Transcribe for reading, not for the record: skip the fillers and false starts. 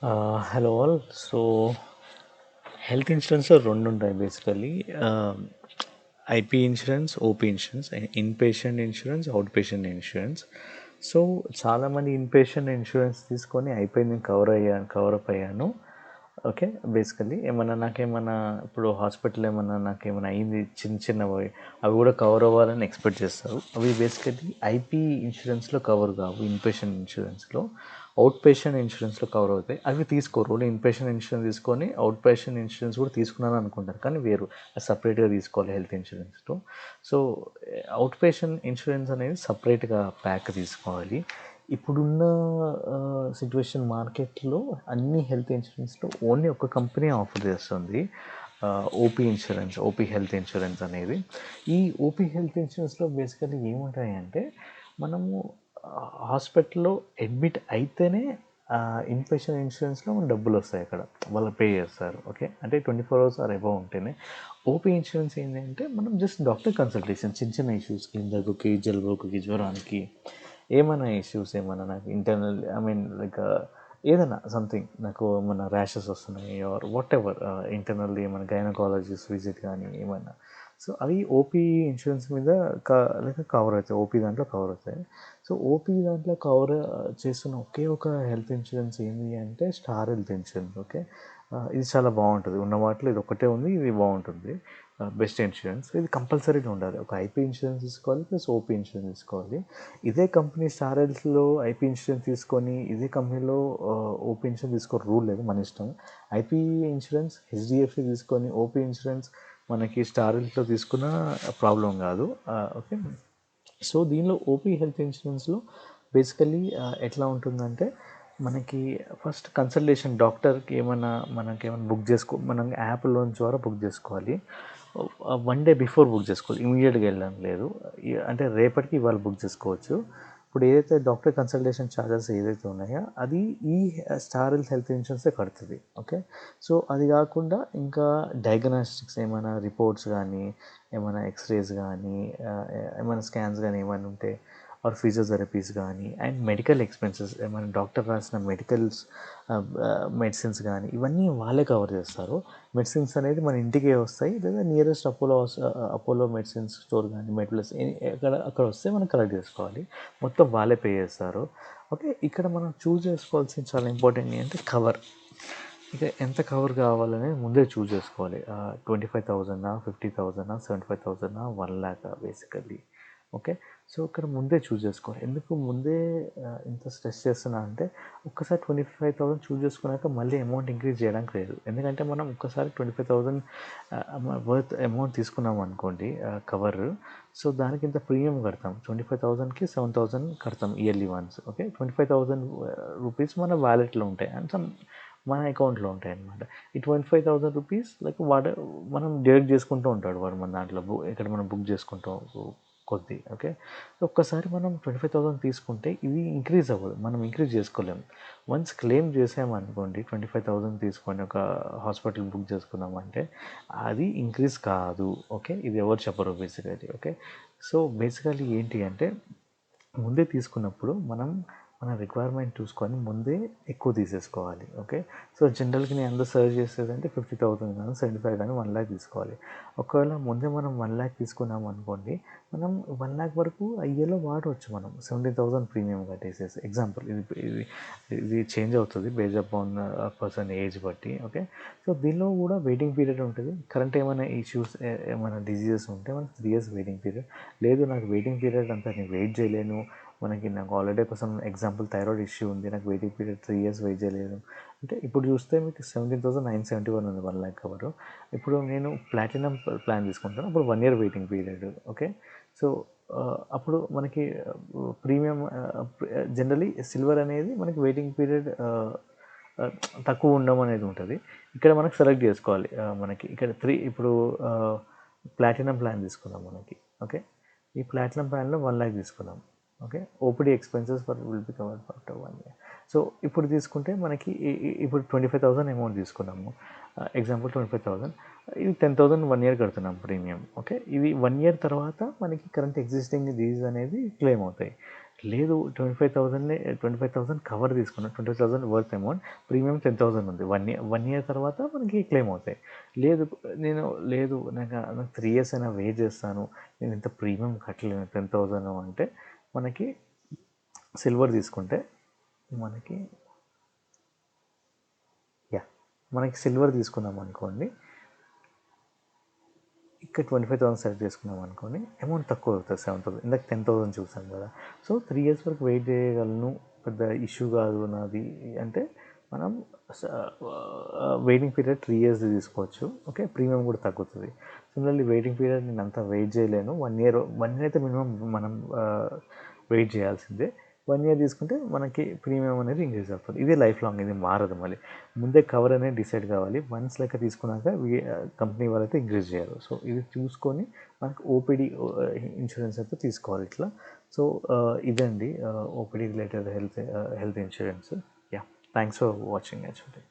Hello all. So health ఇన్సూరెన్స్లో రెండు ఉంటాయి basically. IP insurance, OP insurance, in patient insurance, out patient insurance. So చాలామంది in patient insurance తీసుకొని అయిపోయింది, cover up అయ్యాను. ఓకే, బేసికలీ నాకేమన్నా ఇప్పుడు హాస్పిటల్ నాకేమైనా అయింది చిన్న చిన్నవి, అవి కూడా కవర్ అవ్వాలని ఎక్స్పెక్ట్ చేస్తారు. అవి బేసికలీ ఐపీ ఇన్సూరెన్స్లో కవర్ కావు, ఇన్ పేషెంట్ ఇన్సూరెన్స్లో. అవుట్ పేషెంట్ ఇన్సూరెన్స్లో కవర్ అవుతాయి. అవి తీసుకోరు, ఓన్లీ ఇన్ పేషెంట్ ఇన్సూరెన్స్ తీసుకొని అవుట్ పేషెంట్ ఇన్సూరెన్స్ కూడా తీసుకున్నాను అనుకుంటారు, కానీ వేరు, అది సపరేట్గా తీసుకోవాలి హెల్త్ ఇన్సూరెన్స్లో. సో అవుట్ పేషెంట్ ఇన్సూరెన్స్ అనేది సపరేట్గా ప్యాక్ తీసుకోవాలి. ఇప్పుడున్న సిచ్యువేషన్ మార్కెట్లో అన్ని హెల్త్ ఇన్సూరెన్స్లో ఓన్లీ ఒక కంపెనీ ఆఫర్ చేస్తుంది, OP insurance, OP health insurance అనేది. ఈ ఓపీ హెల్త్ ఇన్సూరెన్స్లో బేసికలీ ఏముంటాయి అంటే, మనము హాస్పిటల్లో అడ్మిట్ అయితేనే ఇన్పేషెంట్ ఇన్సూరెన్స్లో డబ్బులు వస్తాయి, అక్కడ వాళ్ళు పే చేస్తారు. ఓకే, అంటే 24 hours ఆర్ అబౌవ్ ఉంటేనే. ఓపీ ఇన్సూరెన్స్ ఏంటంటే మనం జస్ట్ డాక్టర్ కన్సల్టేషన్, చిన్న చిన్న ఇష్యూస్కి, దగ్గుకి, జలుబుకి, జ్వరానికి, ఏమైనా ఇష్యూస్, ఏమైనా నాకు ఇంటర్నల్, లైక్ ఏదైనా సంథింగ్, నాకు ఏమైనా ర్యాషెస్ వస్తున్నాయి ఆర్ వాట్ ఎవర్, ఇంటర్నల్లీ ఏమైనా గైనకాలజిస్ట్ విజిట్ కానీ ఏమైనా, సో అవి ఓపీ ఇన్సూరెన్స్ మీద లైక్ కవర్ అవుతాయి, ఓపీ దాంట్లో కవర్ అవుతాయి. సో ఓపీ దాంట్లో కవర్ చేస్తున్న ఒకే ఒక హెల్త్ ఇన్సూరెన్స్ ఏంటి అంటే స్టార్ హెల్త్ ఇన్సూరెన్స్. ఓకే, ఇది చాలా బాగుంటుంది, ఉన్న వాటిలో ఇది ఒకటే ఉంది, ఇది బాగుంటుంది, బెస్ట్ ఇన్సూరెన్స్. ఇది కంపల్సరీగా ఉండాలి, ఒక ఐపీ ఇన్సూరెన్స్ తీసుకోవాలి ప్లస్ ఓపీ ఇన్సూరెన్స్ తీసుకోవాలి. ఇదే కంపెనీ స్టార్ హెల్త్లో ఐపీ ఇన్సూరెన్స్ తీసుకొని ఇదే కంపెనీలో ఓపీ ఇన్సూరెన్స్ తీసుకో రూల్ లేదు, మన ఇష్టం. ఐపీ ఇన్సూరెన్స్ హెచ్డిఎఫ్సి తీసుకొని ఓపీ ఇన్సూరెన్స్ మనకి స్టార్ హెల్త్లో తీసుకున్న ప్రాబ్లం కాదు. ఓకే, సో దీనిలో ఓపీ హెల్త్ ఇన్సూరెన్స్లో బేసికలీ ఎట్లా ఉంటుందంటే, మనకి ఫస్ట్ కన్సల్టేషన్ డాక్టర్కి మనకేమైనా బుక్ మనం యాప్లో ద్వారా బుక్ చేసుకోవాలి. 1 day బిఫోర్ బుక్ చేసుకోవాలి, ఇమీడియట్గా వెళ్ళడం లేదు. అంటే రేపటికి ఇవాళ బుక్ చేసుకోవచ్చు. ఇప్పుడు ఏదైతే డాక్టర్ కన్సల్టేషన్ ఛార్జెస్ ఏదైతే ఉన్నాయో అది ఈ స్టార్ హెల్త్ ఇన్సూరెన్సే కడుతుంది. ఓకే, సో అది కాకుండా ఇంకా డయాగ్నోస్టిక్స్ ఏమైనా రిపోర్ట్స్ కానీ, ఏమైనా ఎక్స్రేస్ కానీ, ఏమైనా స్కాన్స్ కానీ ఏమైనా ఉంటే, ఆర్ ఫిజియోథెరపీస్ కానీ, అండ్ మెడికల్ ఎక్స్పెన్సెస్ ఏమైనా డాక్టర్ రాసిన మెడిసిన్స్ కానీ, ఇవన్నీ వాళ్ళే కవర్ చేస్తారు. మెడిసిన్స్ అనేది మన ఇంటికే వస్తాయి, లేదా నియరెస్ట్ అపోలో మెడిసిన్స్ స్టోర్ కానీ, మెడ్ప్లస్ అక్కడ వస్తే మనం కలెక్ట్ చేసుకోవాలి, మొత్తం వాళ్ళే పే చేస్తారు. ఓకే, ఇక్కడ మనం చూస్ చేసుకోవాల్సింది చాలా ఇంపార్టెంట్ ఏంటంటే కవర్. ఇక ఎంత కవర్ కావాలని ముందే చూస్ చేసుకోవాలి, 25,000, 50,000, 75,000, 1 lakh బేసికల్లీ. ఓకే, సో ఇక్కడ ముందే చూస్ చేసుకోవాలి. ఎందుకు ముందే ఇంత స్ట్రెస్ చేస్తున్నా అంటే, ఒక్కసారి 25,000 చూస్ చేసుకున్నాక మళ్ళీ అమౌంట్ ఇంక్రీజ్ చేయడానికి లేదు. ఎందుకంటే మనం ఒక్కసారి 25,000 వర్త్ అమౌంట్ తీసుకున్నాం అనుకోండి కవర్, సో దానికి ఇంత ప్రీమియం కడతాం, 25,000కి 7,000 కడతాం ఇయర్లీ వన్స్. ఓకే, 25,000 రూపీస్ మన వ్యాలెట్లో ఉంటాయి అండ్ మన అకౌంట్లో ఉంటాయి అనమాట. ఈ 25,000 రూపీస్ లైక్ మనం డిడక్ట్ చేసుకుంటూ ఉంటాడు వాడు మన దాంట్లో, ఇక్కడ మనం బుక్ చేసుకుంటాం కొద్ది. ఓకే, ఒక్కసారి మనం 25,000 తీసుకుంటే ఇది ఇంక్రీజ్ అవ్వదు, మనం ఇంక్రీజ్ చేసుకోలేము. వన్స్ క్లెయిమ్ చేసామనుకోండి, 25,000 తీసుకొని ఒక హాస్పిటల్ బుక్ చేసుకున్నామంటే అది ఇంక్రీజ్ కాదు. ఓకే, ఇది ఎవరు చెప్పరు బేసికలీ. ఓకే, సో బేసికలీ ఏంటి అంటే, ముందే తీసుకున్నప్పుడు మన రిక్వైర్మెంట్ చూసుకొని ముందే ఎక్కువ తీసేసుకోవాలి. ఓకే, సో జనరల్గా నేను అందరూ సర్చ్ చేసేదంటే 50,000 కానీ 75 కానీ 1 lakh తీసుకోవాలి. ఒకవేళ ముందే మనం 1 lakh తీసుకున్నాం అనుకోండి, మనం 1 lakh వరకు అయ్యేలో వాడవచ్చు, మనం 17,000 ప్రీమియం కట్టేసేసి. ఎగ్జాంపుల్, ఇది చేంజ్ అవుతుంది బేస్డ్ అపాన్ పర్సన్ ఏజ్ బట్టి. ఓకే, సో దీనిలో కూడా వెయిటింగ్ పీరియడ్ ఉంటుంది. కరెంట్ ఏమైనా ఇష్యూస్, ఏమైనా డిజీజెస్ ఉంటే మనకి 3 years వెయిటింగ్ పీరియడ్. లేదు నాకు వెయిటింగ్ పీరియడ్ అంతా నేను వెయిట్ చేయలేను, నాకు ఆల్రెడీ కోసం ఎగ్జాంపుల్ థైరాయిడ్ ఇష్యూ ఉంది, నాకు వెయిటింగ్ పీరియడ్ 3 years వెయిట్ చేయలేదు అంటే, ఇప్పుడు చూస్తే మీకు 17,971 ఉంది 1 lakh కవర్. ఇప్పుడు నేను ప్లాటినం ప్లాన్ తీసుకుంటాను, అప్పుడు 1 year waiting period. Okay, so అప్పుడు మనకి ప్రీమియం, జనరలీ సిల్వర్ అనేది మనకి వెయిటింగ్ పీరియడ్ తక్కువ ఉండడం అనేది ఉంటుంది. ఇక్కడ మనకు సెలెక్ట్ చేసుకోవాలి, మనకి ఇక్కడ ఇప్పుడు ప్లాటినం ప్లాన్ తీసుకుందాం మనకి. ఓకే, ఈ ప్లాటినం ప్లాన్లో 1 lakh తీసుకున్నాం. Okay. OPD expenses will be covered for after 1 year. So ఇప్పుడు తీసుకుంటే మనకి ఇప్పుడు 25,000 అమౌంట్ తీసుకున్నాము. ఎగ్జాంపుల్ 25,000, ఇది 10,000 1 ఇయర్ కడుతున్నాం ప్రీమియం. ఓకే. ఇది 1 ఇయర్ తర్వాత మనకి కరెంట్ ఎగ్జిస్టింగ్ దీస్ అనేది క్లెయిమ్ అవుతాయి. లేదు 25,000 కవర్ తీసుకున్నాం, 25,000 వర్త్ అమౌంట్, ప్రీమియం 10,000 ఉంది. 1 ఇయర్ తర్వాత మనకి క్లెయిమ్ అవుతాయి. లేదు నేను లేదు నాకు 3 ఇయర్స్ అయినా వెయిట్ చేస్తాను, నేను ఇంత ప్రీమియం కట్టలేను 10,000 అంటే మనకి సిల్వర్ తీసుకుంటే మనకి మనకి సిల్వర్ తీసుకున్నాం అనుకోండి, ఇక్కడ 25,000 సెలెక్ట్ చేసుకున్నాం అనుకోండి, అమౌంట్ తక్కువ అవుతుంది, 7,000. ఇందాక 10,000 చూసాం కదా. సో 3 ఇయర్స్ వరకు వెయిట్ చేయగలను, పెద్ద ఇష్యూ కాదు నాది అంటే మనం వెయిటింగ్ పీరియడ్ 3 ఇయర్స్ తీసుకోవచ్చు. ఓకే. ప్రీమియం కూడా తగ్గుతుంది. సిమిలర్లీ వెయిటింగ్ పీరియడ్ నేను అంత వెయిట్ చేయలేను, 1 ఇయర్ అయితే మినిమం మనం వెయిట్ చేయాల్సిందే. 1 ఇయర్ తీసుకుంటే మనకి ప్రీమియం అనేది ఇంక్రీజ్ అవుతుంది. ఇదే లైఫ్ లాంగ్, ఇది మారదు. మళ్ళీ ముందే కవర్ అనేది డిసైడ్ కావాలి. వన్స్ లెక్క తీసుకున్నాక కంపెనీ వాళ్ళైతే ఇంక్రీజ్ చేయరు. సో ఇది చూసుకొని మనకు ఓపీడీ ఇన్సూరెన్స్ అయితే తీసుకోవాలి ఇట్లా. సో ఇదండి OPD related health insurance. Yeah, thanks for watching actually.